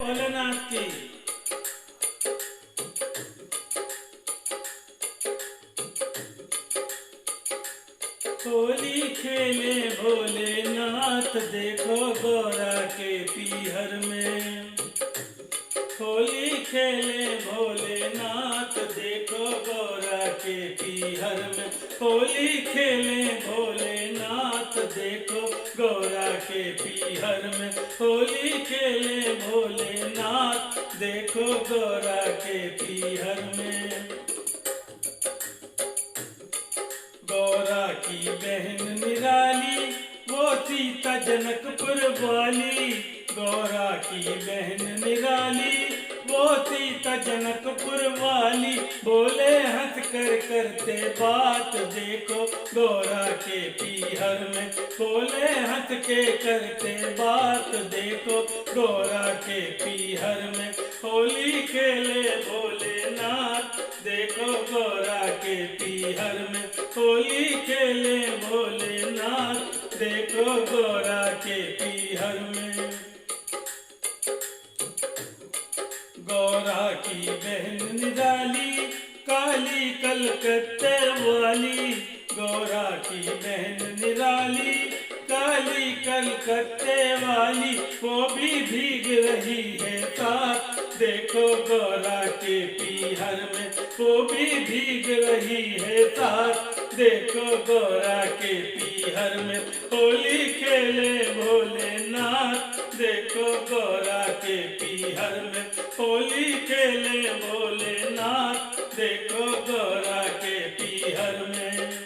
भोलेनाथ की। होली खेले भोलेनाथ देखो गौरा के पीहर में। होली खेले भोलेनाथ देखो गौरा के पीहर में। होली खेले भोलेनाथ देखो गौरा के पीहर में। होली खेले भोलेनाथ देखो गौरा के पीहर में। गौरा की बहन निराली वो सीता जनकपुर वाली। गौरा की बहन निराली वो सीता जनकपुर वाली। बोले हंस कर करते बात देखो गौरा के पीहर में। बोले हंस के करते बात देखो गौरा के पीहर में। होली खेले भोलेनाथ देखो गौरा के पीहर में। होली खेले भोलेनाथ देखो गौरा के पीहर में। गौरा की बहन निराली काली कलकत्ते वाली। गौरा की बहन निराली काली कलकत्ते वाली। वो भी भीग रही है साथ देखो गौरा के पीहर में। वो भी भीग रही है साथ देखो गौरा के पीहर में। होली खेले भोलेनाथ देखो गौरा के पीहर में। होली खेले भोलेनाथ देखो गौरा के पीहर में।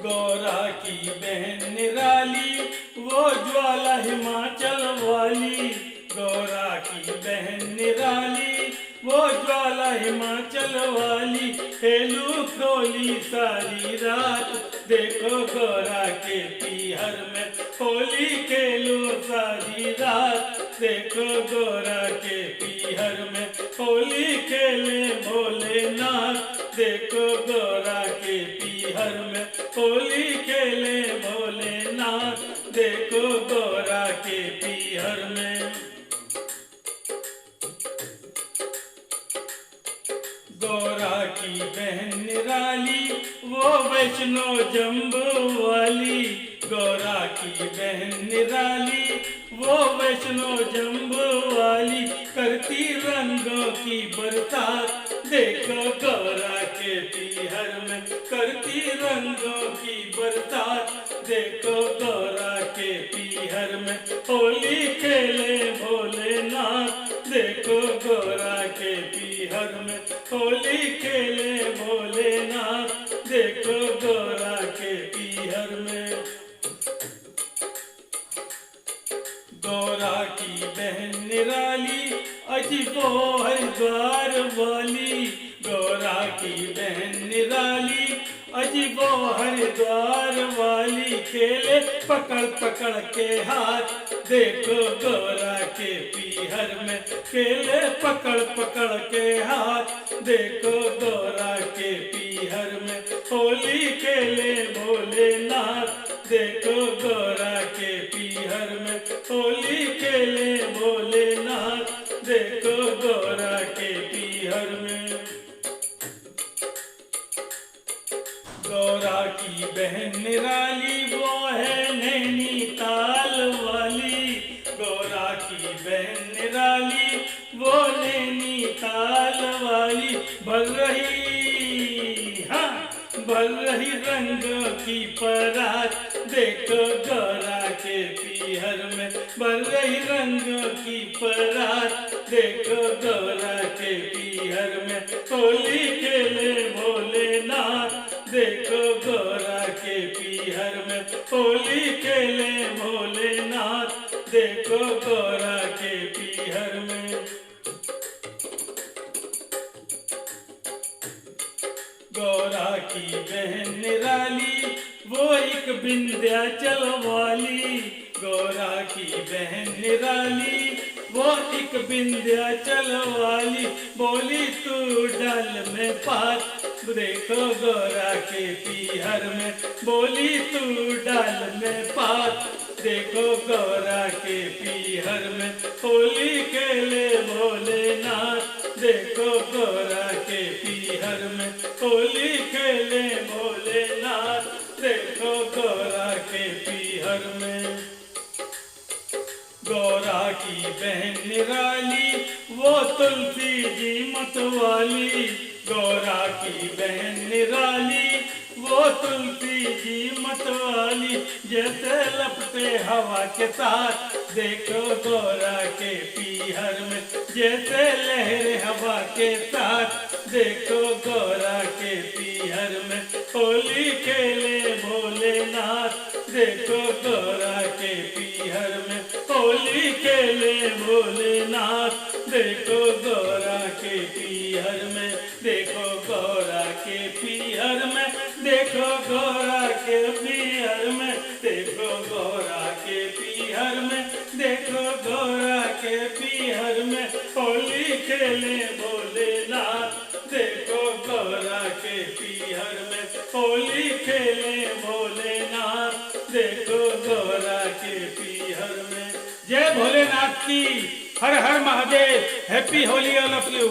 गौरा की बहन निराली वो ज्वाला हिमाचल वाली। गौरा की बहन निराली वो ज्वाला हिमाचल वाली। हेलू खोली सारी रात देखो गौरा के पीहर में। होली खेलो सारी रात देखो गौरा के पीहर में। होली खेले भोलेनाथ देखो गौरा के पीहर में। होली खेले भोलेनाथ देखो गौरा के पीहर में। गौरा की बहन निराली वो वैष्णो जम्बू वाली। गौरा की बहन निराली वो वैष्णो जम्बू वाली। करती रंगों की बरसात देखो गौरा के पीहर में। करती रंगों की बरसात देखो गौरा के पीहर में। होली खेले भोलेनाथ देखो गौरा के पीहर में। होली खेले भोलेनाथ देखो गौरा के पीहर में। गौरा की बहन निराली अजीबो हरिद्वार वाली। गौरा की बहन निराली अजीबो हरिद्वार वाली। खेले पकड़ पकड़ के हाथ देखो गौरा के पीहर में। खेले पकड़ पकड़ के हाथ देखो गौरा के पीहर में। होली खेले भोलेनाथ देखो गौरा के पीहर में। होली खेले भोलेनाथ देखो गौरा के पीहर में। गौरा की बहन निराली वो है नैनीताल वाली। गौरा की बहन निराली वो नैनीताल वाली। भर रही भर रही रंगों की परात देखो गौरा के पीहर में। भर रही रंगों की परात देखो गौरा के पीहर में। होली खेले भोलेनाथ देखो गौरा के पीहर में। होली खेले भोलेनाथ देखो गौरा के पीहर में। गौरा की बहन निराली वो एक विंध्याचल वाली। गौरा की बहन निराली वो एक विंध्याचल वाली। बोली तू डाल में पात देखो गौरा के पीहर में। बोली तू डाल में पात देखो गौरा के पीहर में होली खेले भोलेनाथ। देखो गौरा के पीहर में होली खेले भोलेनाथ। देखो गौरा के पीहर में। गौरा की बहन निराली वो तुलसी जी मतवाली। गौरा की बहन निराली वो तुलसी जी मतवाली। जैसे लपटे हवा के साथ देखो गौरा के पीहर में। जैसे लहरे हवा के साथ देखो गौरा के पीहर में होली खेले भोलेनाथ। देखो गौरा के पीहर में होली खेले भोलेनाथ। देखो गौरा के पीहर में। देखो गौरा के पीहर में। देखो गौरा के पीहर में। देखो गौरा के पीहर में। देखो गौरा के पीहर में होली खेले भोलेनाथ। देखो गौरा के पीहर में होली खेले भोलेनाथ। देखो गौरा के पीहर में। जय भोलेनाथ की। हर हर Mahadev. Happy Holi all of you.